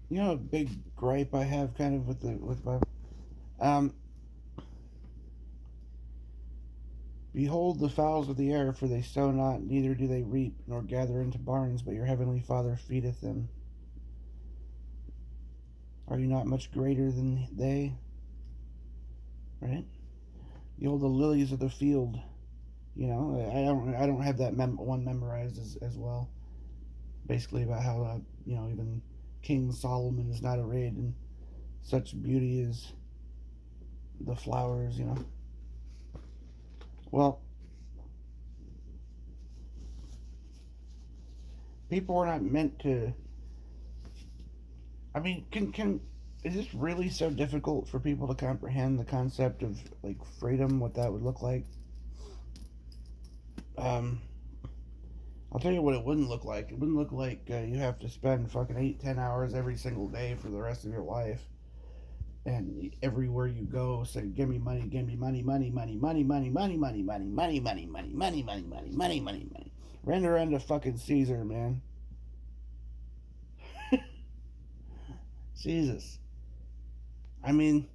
You know, a big gripe I have kind of with my um. Behold the fowls of the air, for they sow not, neither do they reap, nor gather into barns, but your heavenly Father feedeth them. Are you not much greater than they? Right? Behold the lilies of the field. You know, I don't have that one memorized as well. Basically about how even King Solomon is not arrayed in such beauty as the flowers. Well, people are not meant to. I mean, can is this really so difficult for people to comprehend the concept of like freedom? What that would look like? Um, I'll tell you what it wouldn't look like. It wouldn't look like you have to spend fucking 8, 10 hours every single day for the rest of your life, and everywhere you go, say, "Give me money, give me money, money, money, money, money, money, money, money, money, money, money, money, money, money, money, money, money." Render unto fucking Caesar, man. Jesus. I mean,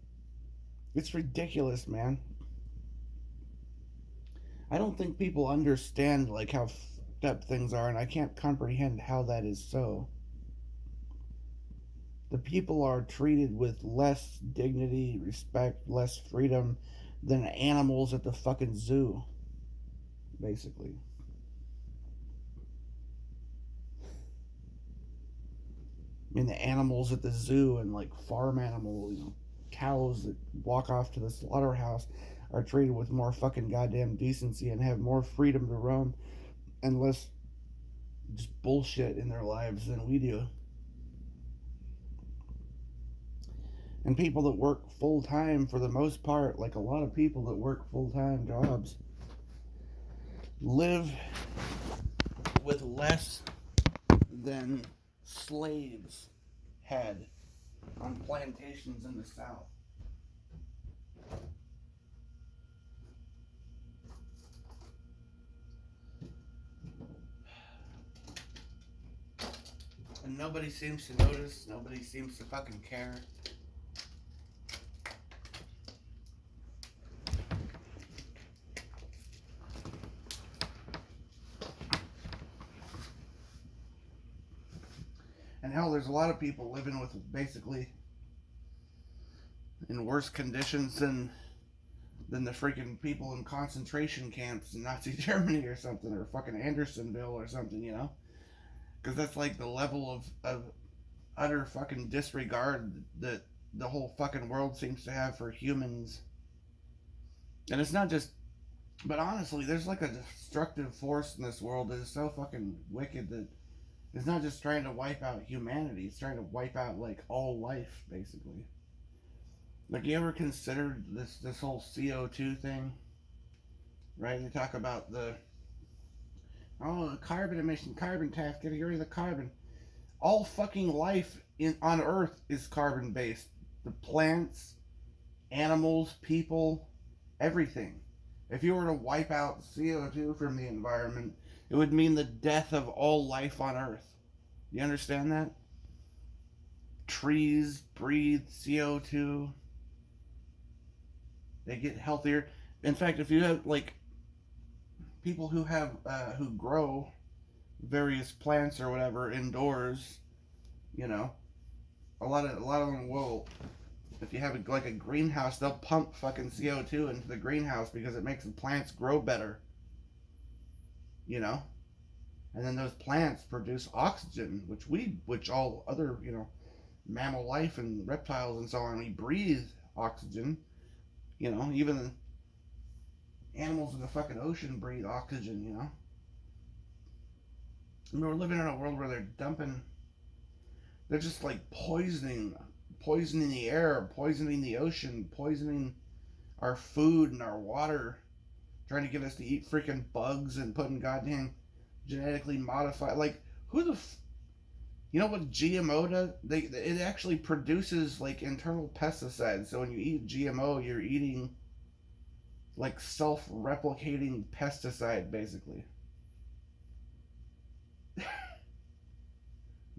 it's ridiculous, man. I don't think people understand like how fucked up things are, and I can't comprehend how that is so. The people are treated with less dignity, respect, less freedom than animals at the fucking zoo, basically. I mean, the animals at the zoo and like farm animals, cows that walk off to the slaughterhouse are treated with more fucking goddamn decency and have more freedom to roam and less just bullshit in their lives than we do. And people that work full time, for the most part, like a lot of people that work full time jobs, live with less than slaves had on plantations in the South. And nobody seems to notice, nobody seems to fucking care. And hell, there's a lot of people living with basically in worse conditions than the freaking people in concentration camps in Nazi Germany or something, or fucking Andersonville or something. Because that's like the level of utter fucking disregard that the whole fucking world seems to have for humans. And it's not just, but honestly, there's like a destructive force in this world that is so fucking wicked that it's not just trying to wipe out humanity, it's trying to wipe out like all life, basically. Like, you ever considered this whole CO2 thing? Right? They talk about carbon emission, carbon tax, get rid of the carbon. All fucking life on Earth is carbon based. The plants, animals, people, everything. If you were to wipe out CO2 from the environment, it would mean the death of all life on Earth. You understand that? Trees breathe CO2, they get healthier. In fact, if you have like people who grow various plants or whatever indoors, you know, a lot of them will. If you have like a greenhouse, they'll pump fucking CO2 into the greenhouse because it makes the plants grow better, you know. And then those plants produce oxygen, which all other, mammal life and reptiles and so on, we breathe oxygen. Even animals in the fucking ocean breathe oxygen. I mean, we're living in a world where they're just like poisoning the air, poisoning the ocean, poisoning our food and our water, trying to get us to eat freaking bugs and putting goddamn genetically modified. Like, who the you know what GMO does? It actually produces like internal pesticides. So when you eat GMO, you're eating like self-replicating pesticide, basically.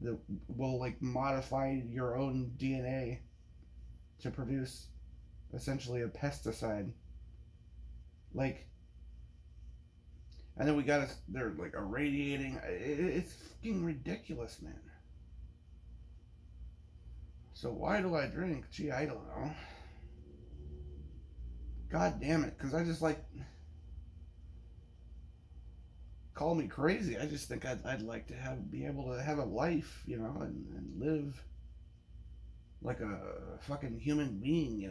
that will like modify your own DNA to produce essentially a pesticide. Like, and then they're like irradiating. It's fucking ridiculous, man. So why do I drink? Gee, I don't know. God damn it, because I just like, call me crazy. I just think I'd like to be able to have a life, and live like a fucking human being,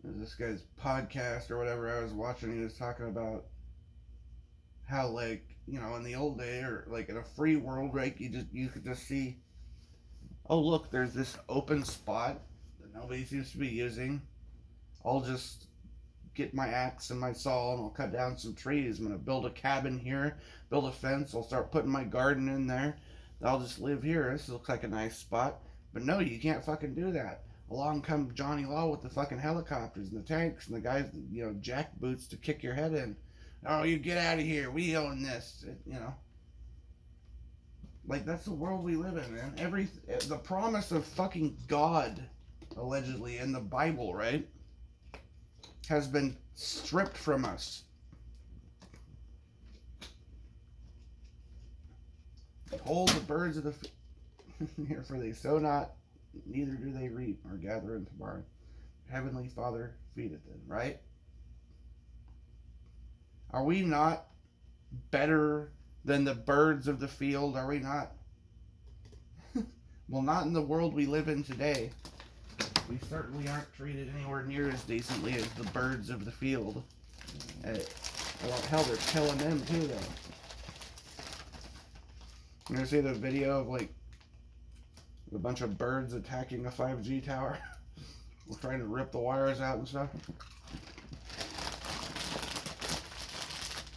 There's this guy's podcast or whatever I was watching. He was talking about how, like, in the old day, or like in a free world, right? You could just see, oh look, there's this open spot that nobody seems to be using. I'll just get my axe and my saw and I'll cut down some trees. I'm gonna build a cabin here, build a fence. I'll start putting my garden in there. I'll just live here. This looks like a nice spot. But no, you can't fucking do that. Along come Johnny Law with the fucking helicopters and the tanks and the guys, jack boots to kick your head in. Oh, you get out of here. We own this. Like, that's the world we live in, man. The promise of fucking God, allegedly, in the Bible, right, has been stripped from us. Behold the birds of the here, for they sow not, neither do they reap or gather into barn. Heavenly Father feedeth them, right? Are we not better than the birds of the field? Are we not? Well, not in the world we live in today. We certainly aren't treated anywhere near as decently as the birds of the field. Well, hell, they're killing them too, though. You ever see the video of, like, a bunch of birds attacking a 5G tower? We're trying to rip the wires out and stuff.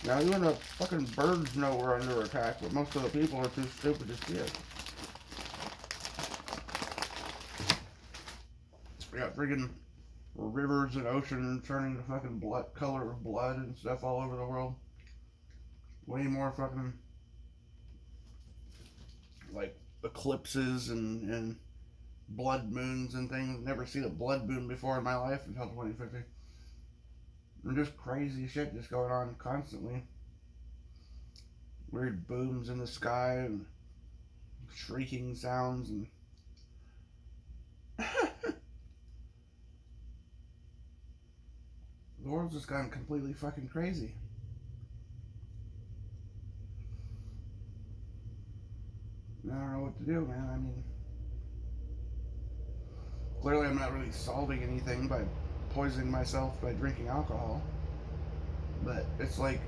Now, even the fucking birds know we're under attack, but most of the people are too stupid to see it. We got friggin' rivers and oceans turning to fucking color of blood and stuff all over the world. Way more fucking, like, eclipses and blood moons and things. Never seen a blood moon before in my life until 2050. And just crazy shit just going on constantly. Weird booms in the sky and shrieking sounds and the world's just gone completely fucking crazy. I don't know what to do, man. I mean, clearly I'm not really solving anything by poisoning myself by drinking alcohol. But it's like,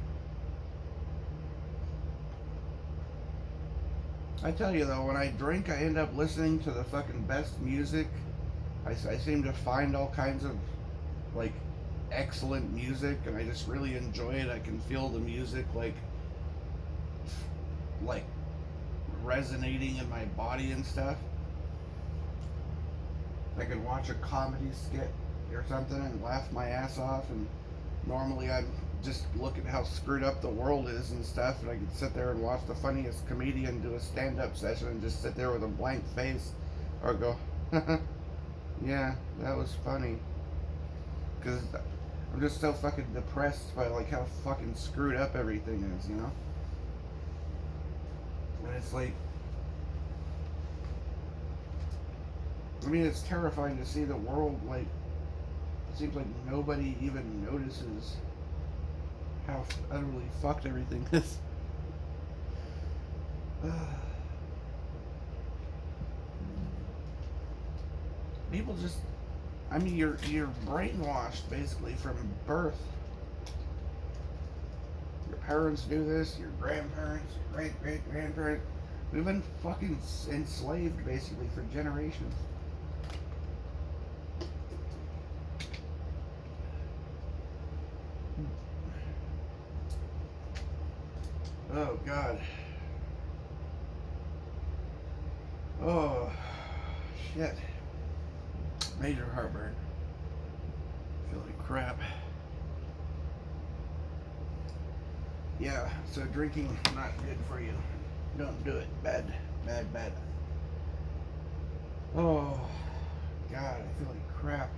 I tell you though, when I drink, I end up listening to the fucking best music. I seem to find all kinds of, like, excellent music, and I just really enjoy it. I can feel the music, like resonating in my body and stuff. I can watch a comedy skit or something and laugh my ass off, and normally I just look at how screwed up the world is and stuff, and I could sit there and watch the funniest comedian do a stand-up session and just sit there with a blank face or go yeah, that was funny, because I'm just so fucking depressed by, like, how fucking screwed up everything is, And it's like, I mean, it's terrifying to see the world, like, it seems like nobody even notices how utterly fucked everything is. People just, I mean, you're brainwashed basically from birth. Your parents do this, your grandparents, your great-great-grandparents. We've been fucking enslaved basically for generations. Oh, God. Oh, shit. Major heartburn. I feel like crap. Yeah, so drinking not good for you. Don't do it. Bad, bad, bad. Oh, God, I feel like crap.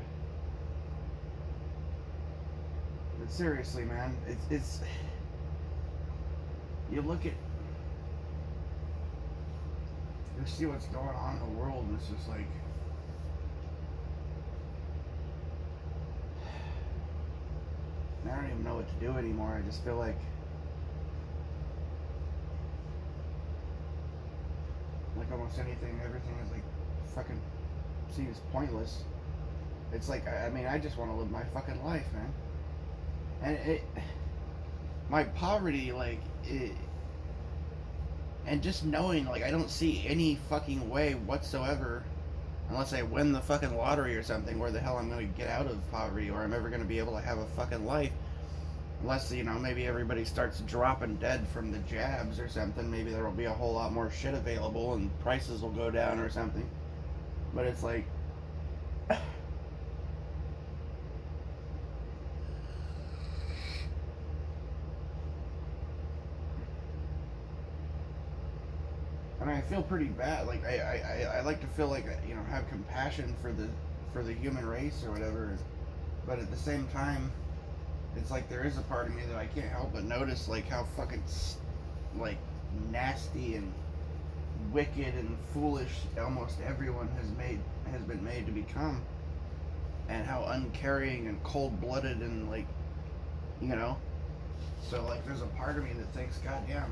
But seriously, man, it's you look at, you see what's going on in the world, and it's just like, I don't even know what to do anymore. I just feel like almost anything, everything is like fucking seems pointless. It's like, I mean, I just want to live my fucking life, man. And my poverty, like, and just knowing, like, I don't see any fucking way whatsoever, unless I win the fucking lottery or something, where the hell I'm gonna get out of poverty, or I'm ever gonna be able to have a fucking life. Unless, maybe everybody starts dropping dead from the jabs or something. Maybe there will be a whole lot more shit available and prices will go down or something. But it's like, I mean, I feel pretty bad. Like I like to feel like have compassion for the human race or whatever. But at the same time, it's like there is a part of me that I can't help but notice like how fucking like nasty and wicked and foolish almost everyone has been made to become, and how uncaring and cold blooded and like you know. So like, there's a part of me that thinks, God damn,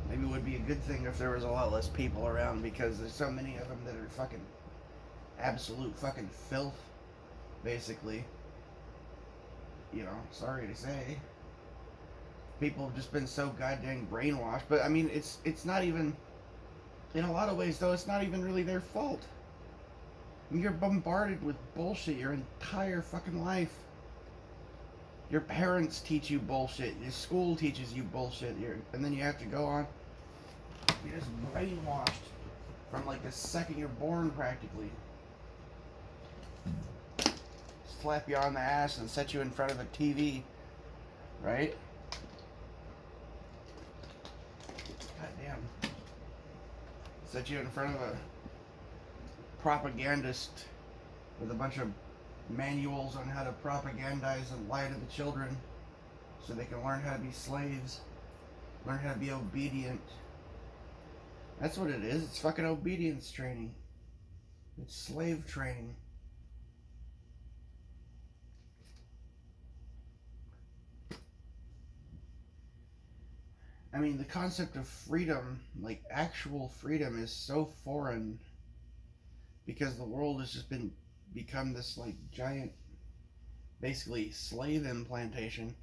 maybe it would be a good thing if there was a lot less people around, because there's so many of them that are fucking absolute fucking filth, basically. Sorry to say. People have just been so goddamn brainwashed. But I mean, it's not even, in a lot of ways though, it's not even really their fault. I mean, you're bombarded with bullshit your entire fucking life. Your parents teach you bullshit. Your school teaches you bullshit. And then you have to go on. You're just brainwashed from like the second you're born, practically. Slap you on the ass and set you in front of a TV, right? God damn. Set you in front of a propagandist with a bunch of manuals on how to propagandize and lie to the children so they can learn how to be slaves, learn how to be obedient. That's what it is. It's fucking obedience training. It's slave training. I mean, the concept of freedom, like actual freedom, is so foreign because the world has just become this like giant, basically slave implantation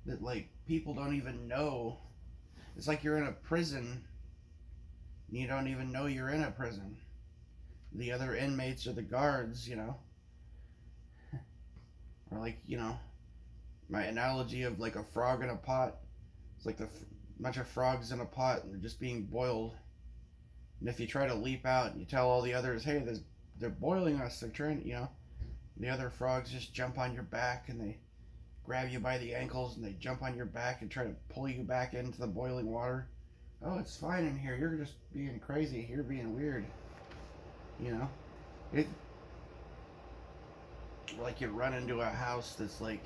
that like people don't even know. It's like you're in a prison and you don't even know you're in a prison. The other inmates are the guards, or like my analogy of like a frog in a pot. It's like bunch of frogs in a pot and they're just being boiled. And if you try to leap out and you tell all the others, hey, they're boiling us, they're trying, the other frogs just jump on your back and they grab you by the ankles and they jump on your back and try to pull you back into the boiling water. Oh, it's fine in here. You're just being crazy. You're being weird. It like you run into a house that's like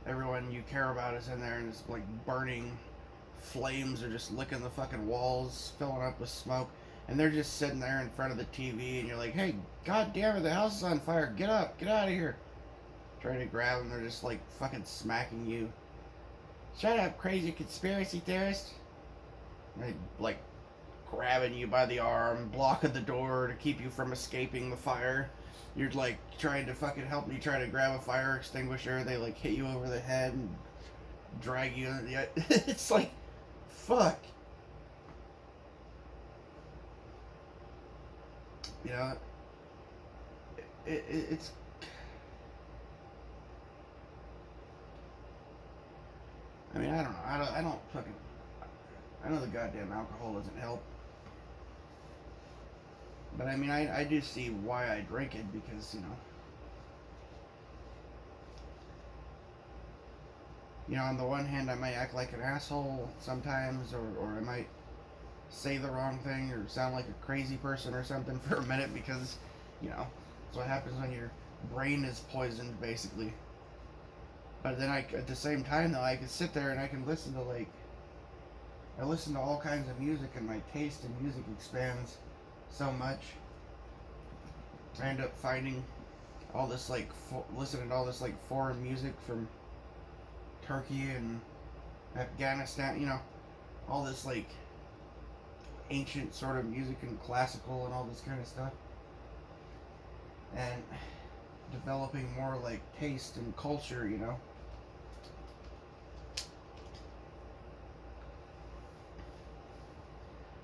everyone you care about is in there and it's like burning. Flames are just licking the fucking walls, filling up with smoke, and they're just sitting there in front of the TV, and you're like, hey, god damn it, the house is on fire, get up, get out of here. Trying to grab them, they're just like fucking smacking you. Shut up, crazy conspiracy theorist. They like grabbing you by the arm, blocking the door to keep you from escaping the fire. You're like trying to fucking help me try to grab a fire extinguisher, they like hit you over the head and drag you. It's like, fuck. You know, it's. I mean, I don't know. I don't fucking. I know the goddamn alcohol doesn't help. But I mean, I do see why I drink it because, You know, on the one hand, I might act like an asshole sometimes, or I might say the wrong thing or sound like a crazy person or something for a minute because, you know, that's what happens when your brain is poisoned, basically. But then at the same time, though, I can sit there and I can listen to, like, I listen to all kinds of music and my taste in music expands so much. I end up finding all this, like, listening to all this, like, foreign music from Turkey and Afghanistan, you know, all this, like, ancient sort of music and classical and all this kind of stuff. And developing more, like, taste and culture, you know.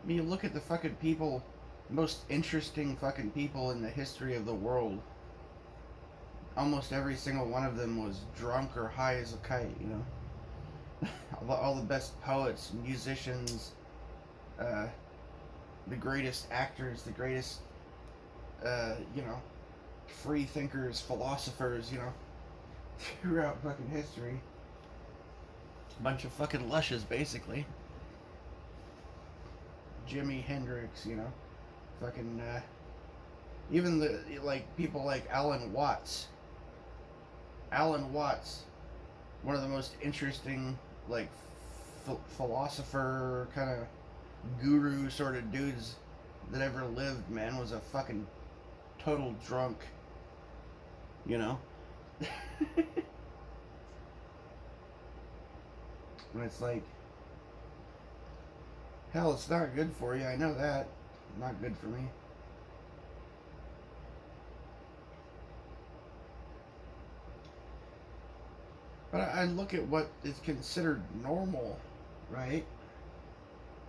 I mean, you look at the fucking people, most interesting fucking people in the history of the world. Almost every single one of them was drunk or high as a kite, you know. All the best poets, musicians, the greatest actors, the greatest, you know, free thinkers, philosophers, you know, throughout fucking history. A bunch of fucking lushes, basically. Jimi Hendrix, you know, fucking, even like, people like Alan Watts. Alan Watts, one of the most interesting, like, philosopher, kind of guru sort of dudes that ever lived, man, was a fucking total drunk, you know? And it's like, hell, it's not good for you, I know that. Not good for me. But I look at what is considered normal, right?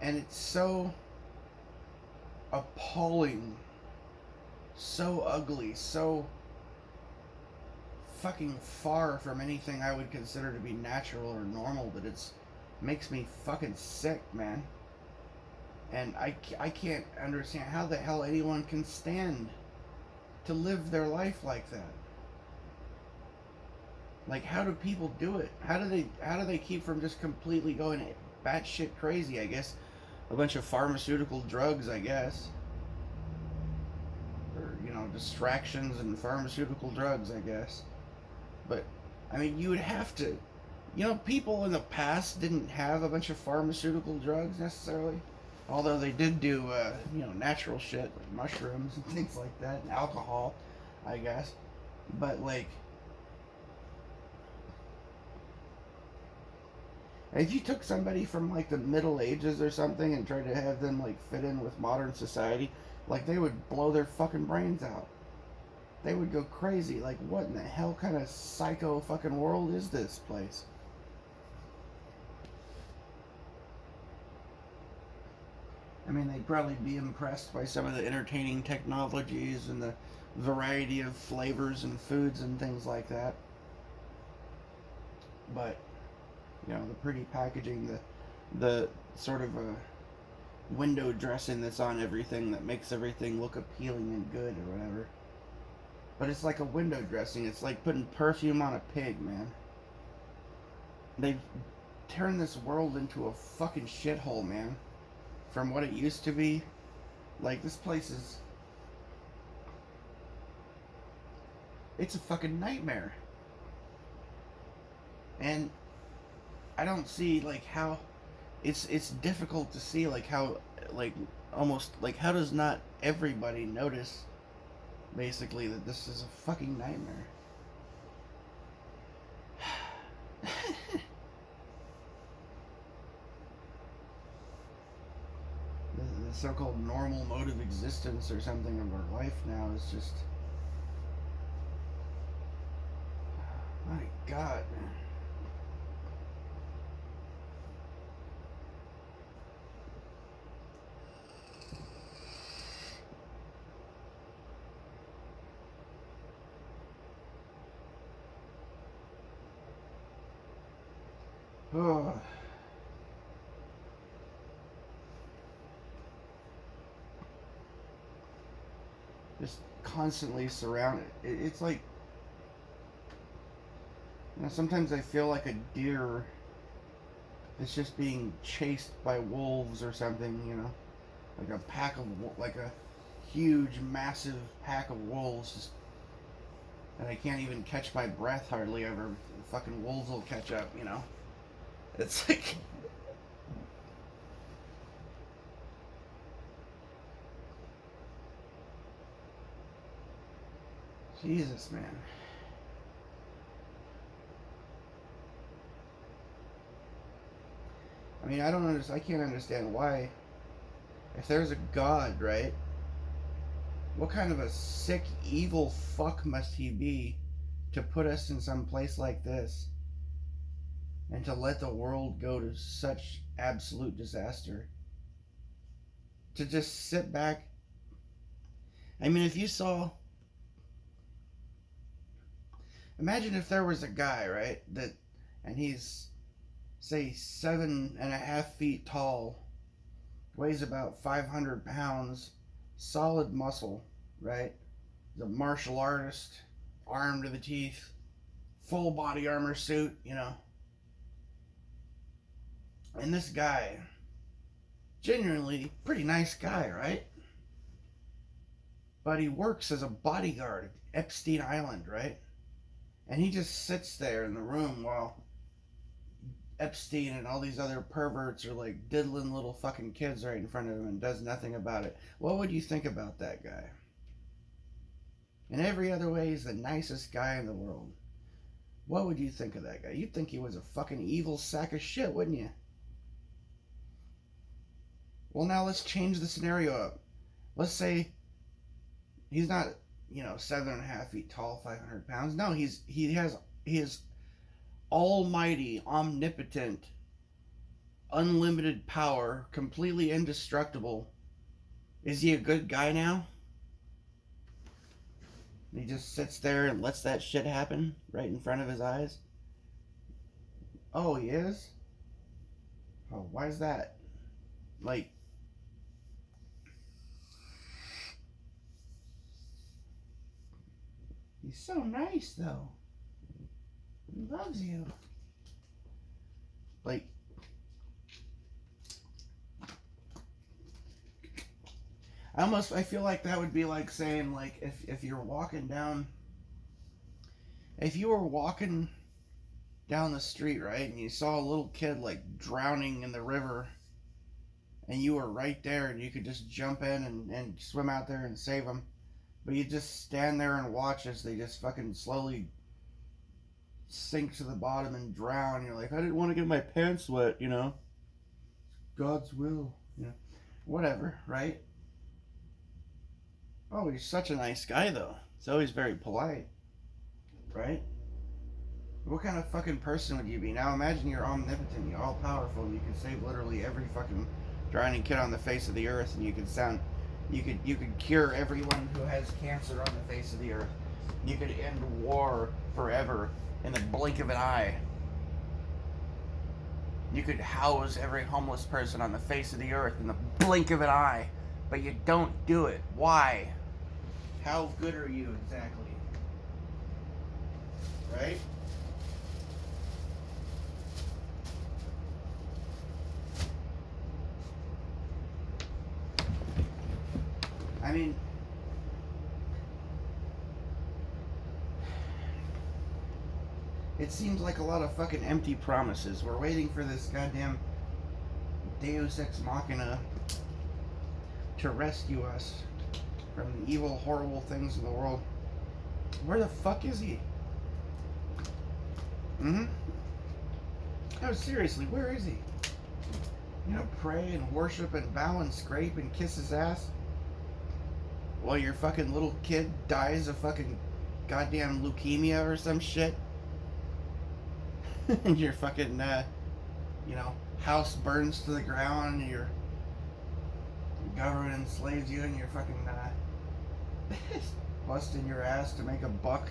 And it's so appalling, so ugly, so fucking far from anything I would consider to be natural or normal that it's makes me fucking sick, man. And I can't understand how the hell anyone can stand to live their life like that. Like, how do people do it? How do they keep from just completely going batshit crazy? I guess a bunch of pharmaceutical drugs, I guess, or, you know, distractions and pharmaceutical drugs, I guess. But I mean, you would have to, you know, people in the past didn't have a bunch of pharmaceutical drugs necessarily, although they did do, you know, natural shit like mushrooms and things like that, and alcohol, I guess. But like, if you took somebody from like the Middle Ages or something and tried to have them like fit in with modern society, like they would blow their fucking brains out. They would go crazy. Like, what in the hell kind of psycho fucking world is this place? I mean, they'd probably be impressed by some of the entertaining technologies and the variety of flavors and foods and things like that. But, you know, the pretty packaging, the sort of a window dressing that's on everything that makes everything look appealing and good or whatever. But it's like a window dressing. It's like putting perfume on a pig, man. They've turned this world into a fucking shithole, man. From what it used to be. Like, this place is... It's a fucking nightmare. And I don't see, like, how... It's difficult to see, like, how... Like, almost... Like, how does not everybody notice... Basically, that this is a fucking nightmare. The so-called normal mode of existence or something of our life now is just... My God, man. Oh. Just constantly surrounded. It's like Sometimes I feel like a deer that's just being chased by wolves or something, like a pack of, like a huge, massive pack of wolves, and I can't even catch my breath hardly ever. The fucking wolves will catch up. It's like, Jesus, man. I mean, I can't understand why, if there's a God, right? What kind of a sick, evil fuck must he be to put us in some place like this and to let the world go to such absolute disaster? To just sit back. I mean, if you saw. Imagine if there was a guy, right? And he's, say, 7.5 feet tall, weighs about 500 pounds, solid muscle, right? He's a martial artist, armed to the teeth, full body armor suit. And this guy, genuinely pretty nice guy, right? But he works as a bodyguard at Epstein Island, right? And he just sits there in the room while Epstein and all these other perverts are like diddling little fucking kids right in front of him and does nothing about it. What would you think about that guy? In every other way, he's the nicest guy in the world. What would you think of that guy? You'd think he was a fucking evil sack of shit, wouldn't you? Well, now let's change the scenario up. Let's say he's not, 7.5 feet tall, 500 pounds. No, he is almighty, omnipotent, unlimited power, completely indestructible. Is he a good guy now? He just sits there and lets that shit happen right in front of his eyes? Oh, he is? Oh, why is that? Like, he's so nice, though. He loves you. Like, I feel like that would be like saying, like, if you were walking down the street, right, and you saw a little kid, like, drowning in the river, and you were right there, and you could just jump in and swim out there and save them, but you just stand there and watch as they just fucking slowly sink to the bottom and drown. You're like, I didn't want to get my pants wet, God's will, whatever, right? Oh, he's such a nice guy, though. He's always very polite, right? What kind of fucking person would you be? Now imagine you're omnipotent, you're all powerful, and you can save literally every fucking drowning kid on the face of the earth, and you could cure everyone who has cancer on the face of the earth. You could end war forever in the blink of an eye. You could house every homeless person on the face of the earth in the blink of an eye, but you don't do it. Why? How good are you exactly? Right? I mean, it seems like a lot of fucking empty promises. We're waiting for this goddamn Deus Ex Machina to rescue us from the evil, horrible things in the world. Where the fuck is he? No, seriously, where is he? Pray and worship and bow and scrape and kiss his ass while your fucking little kid dies of fucking goddamn leukemia or some shit. And your fucking, house burns to the ground, and your government enslaves you, and you're fucking, busting your ass to make a buck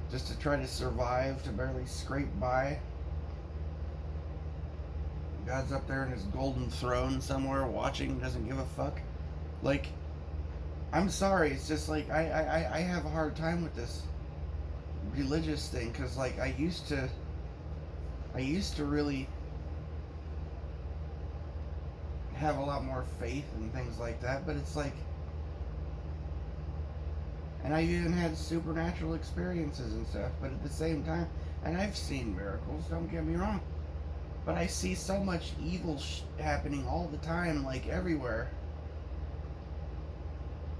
just to try to survive, to barely scrape by. God's up there in his golden throne somewhere watching, doesn't give a fuck. Like, I'm sorry, it's just like, I have a hard time with this religious thing, because, like, I used to I used to really have a lot more faith and things like that, but it's like, and I even had supernatural experiences and stuff, but at the same time, and I've seen miracles, don't get me wrong, but I see so much evil happening all the time, like everywhere.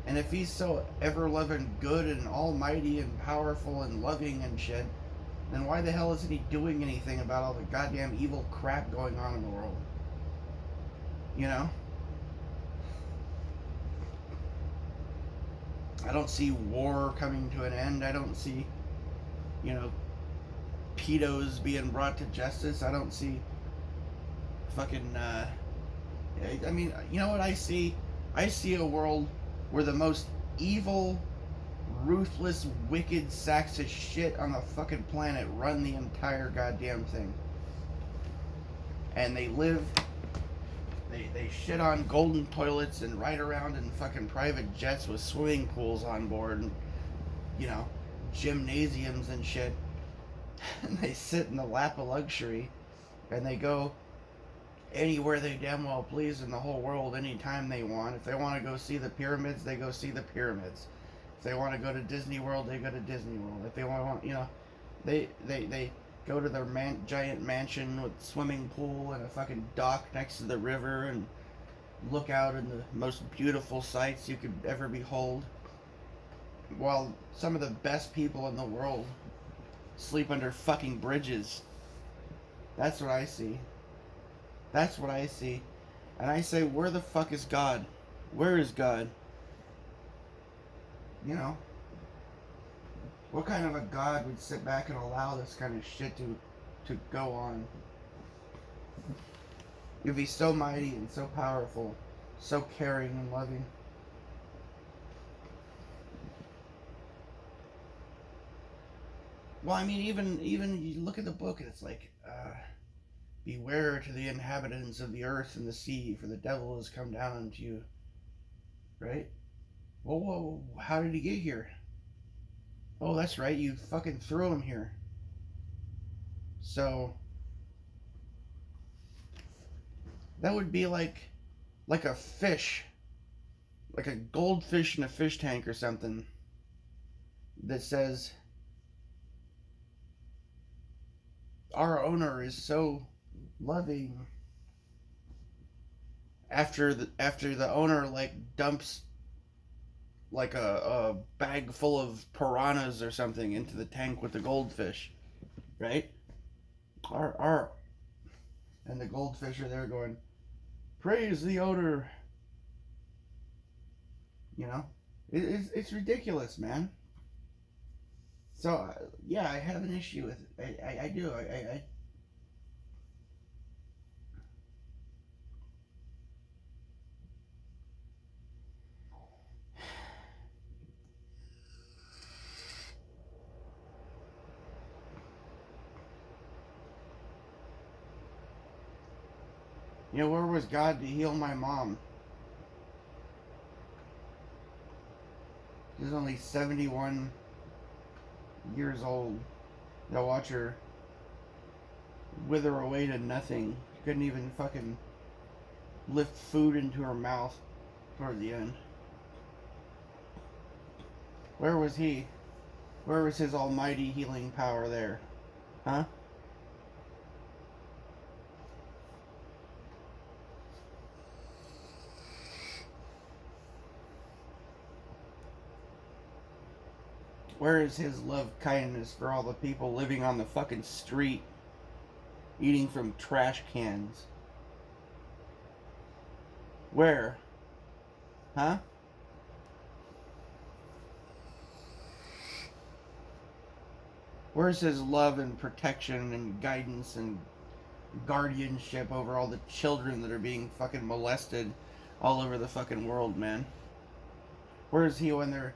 And if he's so ever loving, good, and almighty, and powerful, and loving and shit, then why the hell isn't he doing anything about all the goddamn evil crap going on in the world? You know? I don't see war coming to an end. I don't see, you know, pedos being brought to justice. I don't see fucking, I mean, you know what I see? I see a world where the most evil, ruthless, wicked sacks of shit on the fucking planet run the entire goddamn thing. And they live, they shit on golden toilets and ride around in fucking private jets with swimming pools on board and, you know, gymnasiums and shit. And they sit in the lap of luxury and they go anywhere they damn well please in the whole world anytime they want. If they want to go see the pyramids, they go see the pyramids. If they want to go to Disney World, they go to Disney World. If they want, you know, they go to their giant mansion with swimming pool and a fucking dock next to the river and look out in the most beautiful sights you could ever behold. While some of the best people in the world sleep under fucking bridges. That's what I see. That's what I see. And I say, where the fuck is God? Where is God? You know, what kind of a God would sit back and allow this kind of shit to go on? If he's so mighty and so powerful, so caring and loving. Well, I mean, even you look at the book and it's like, beware to the inhabitants of the earth and the sea, for the devil has come down unto you. Right? Well, how did he get here? Oh, that's right, you fucking threw him here. So, that would be like a fish, like a goldfish in a fish tank or something, that says, our owner is so loving. After the owner like dumps like a bag full of piranhas or something into the tank with the goldfish, right? Our and the goldfish are there going, praise the owner. You know, it's ridiculous, man. So yeah, I have an issue with it. I do. I You know, where was God to heal my mom? She's only 71 years old. To watch her wither away to nothing. She couldn't even fucking lift food into her mouth toward the end. Where was he? Where was his almighty healing power there? Huh? Where is his love kindness for all the people living on the fucking street, eating from trash cans? Where? Huh? Where's his love and protection and guidance and guardianship over all the children that are being fucking molested all over the fucking world, man? Where is he when they're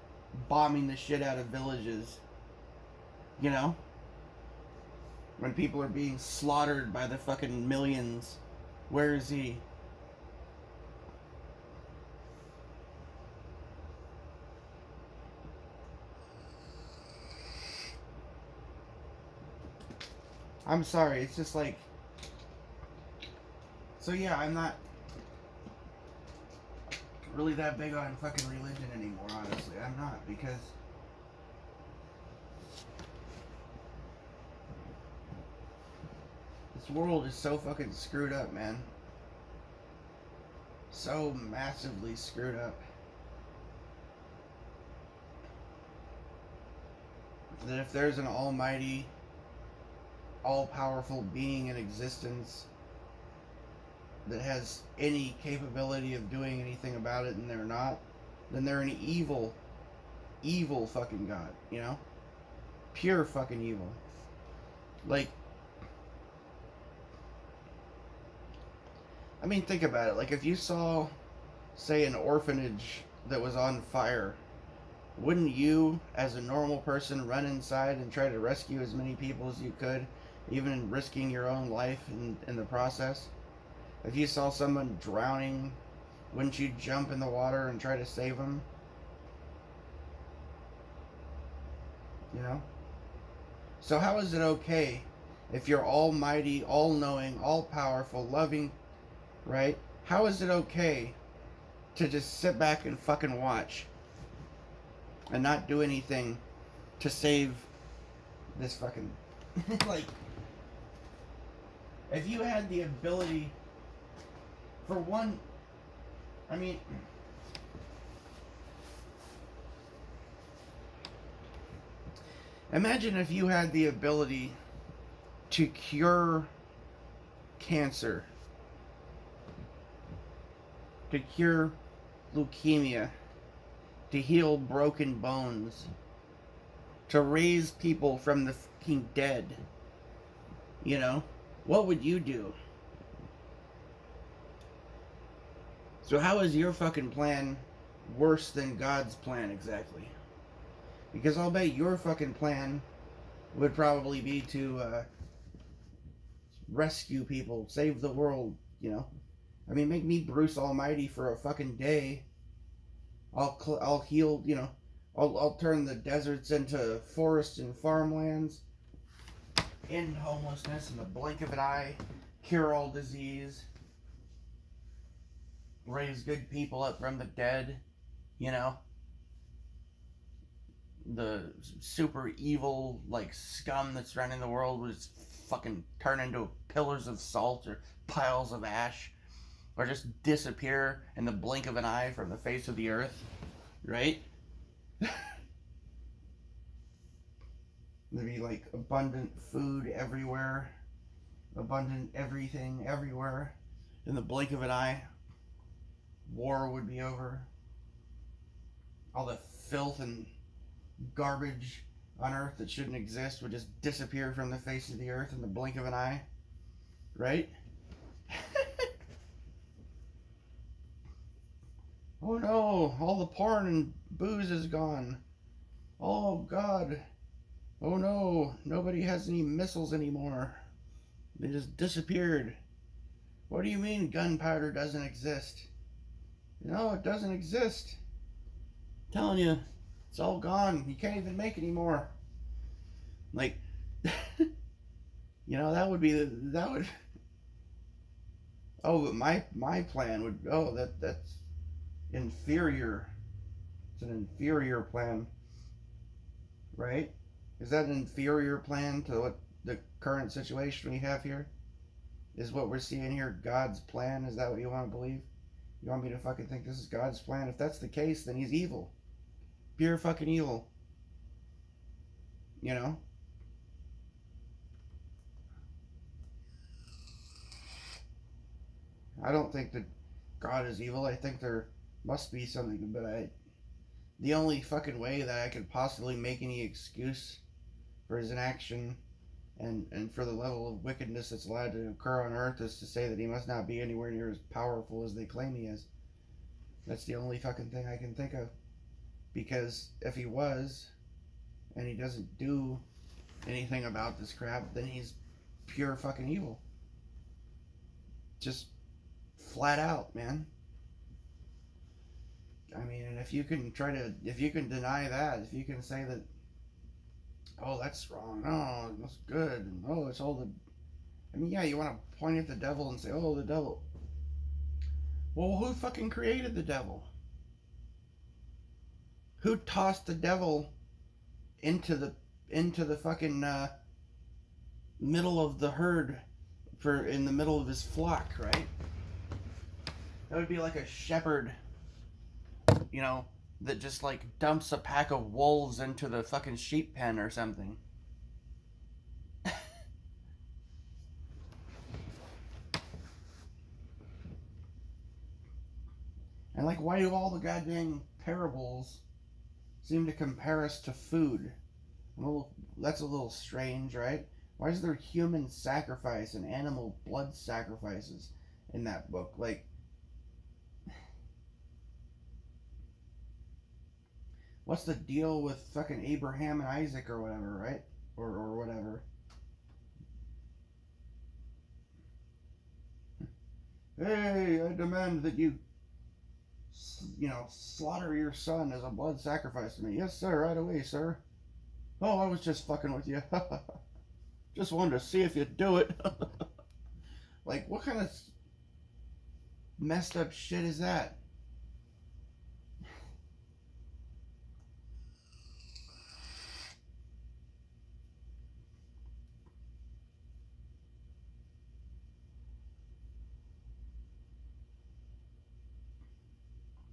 bombing the shit out of villages? You know? When people are being slaughtered by the fucking millions. Where is he? I'm sorry, it's just like, so yeah, I'm not really that big on fucking religion anymore, honestly. I'm not, because this world is so fucking screwed up, man. So massively screwed up. That if there's an almighty, all-powerful being in existence that has any capability of doing anything about it and they're not, then they're an evil, evil fucking god, you know? Pure fucking evil. Like, I mean, think about it. Like, if you saw, say, an orphanage that was on fire, wouldn't you, as a normal person, run inside and try to rescue as many people as you could, even risking your own life in the process? If you saw someone drowning, wouldn't you jump in the water and try to save them? You know? So how is it okay if you're almighty, all-knowing, all-powerful, loving, right? How is it okay to just sit back and fucking watch and not do anything to save this fucking... like, if you had the ability, for one, I mean... imagine if you had the ability to cure cancer, to cure leukemia, to heal broken bones, to raise people from the fucking dead. You know? What would you do? So how is your fucking plan worse than God's plan exactly? Because I'll bet your fucking plan would probably be to rescue people, save the world, you know? I mean, make me Bruce Almighty for a fucking day. I'll heal, you know, I'll turn the deserts into forests and farmlands, end homelessness in the blink of an eye, cure all disease, raise good people up from the dead, you know? The super evil, like, scum that's running the world would just fucking turn into pillars of salt or piles of ash, or just disappear in the blink of an eye from the face of the earth, right? There'd be like abundant food everywhere, abundant everything everywhere. In the blink of an eye, war would be over. All the filth and garbage on earth that shouldn't exist would just disappear from the face of the earth in the blink of an eye, right? Oh no, all the porn and booze is gone. Oh God. Oh no, nobody has any missiles anymore. They just disappeared. What do you mean gunpowder doesn't exist? No, it doesn't exist. I'm telling you, it's all gone. You can't even make any more. Like, you know, that would be that would. Oh, but my plan would. Oh, that's inferior. It's an inferior plan, right? Is that an inferior plan to what the current situation we have here? Is what we're seeing here God's plan? Is that what you want to believe? You want me to fucking think this is God's plan? If that's the case, then he's evil. Pure fucking evil. You know? I don't think that God is evil. I think there must be something, but the only fucking way that I could possibly make any excuse for his inaction and for the level of wickedness that's allowed to occur on earth is to say that he must not be anywhere near as powerful as they claim he is. That's the only fucking thing I can think of. Because if he was, and he doesn't do anything about this crap, then he's pure fucking evil. Just flat out, man. I mean, and if you can deny that, if you can say that oh, that's wrong. Oh, that's good. And, oh, it's all the. I mean, yeah, you want to point at the devil and say, oh, the devil. Well, who fucking created the devil? Who tossed the devil into the fucking middle of the herd for in the middle of his flock, right? That would be like a shepherd, you know, that just like dumps a pack of wolves into the fucking sheep pen or something. And like, why do all the goddamn parables seem to compare us to food? Well, that's a little strange, right? Why is there human sacrifice and animal blood sacrifices in that book? Like, what's the deal with fucking Abraham and Isaac or whatever, right? Or whatever. Hey, I demand that you slaughter your son as a blood sacrifice to me. Yes, sir, right away, sir. Oh, I was just fucking with you. Just wanted to see if you'd do it. Like, what kind of messed up shit is that?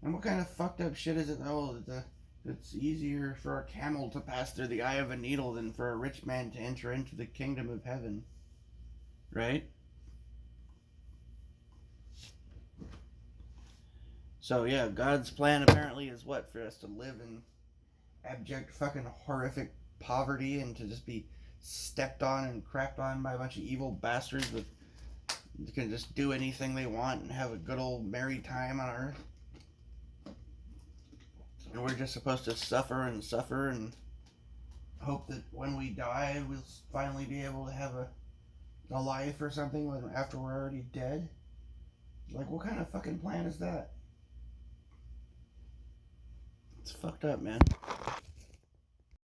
And what kind of fucked up shit is it? Oh, it's easier for a camel to pass through the eye of a needle than for a rich man to enter into the kingdom of heaven. Right? So, yeah, God's plan apparently is what? For us to live in abject fucking horrific poverty and to just be stepped on and crapped on by a bunch of evil bastards that can just do anything they want and have a good old merry time on earth. And we're just supposed to suffer and hope that when we die, we'll finally be able to have a life or something after we're already dead. Like, what kind of fucking plan is that? It's fucked up, man.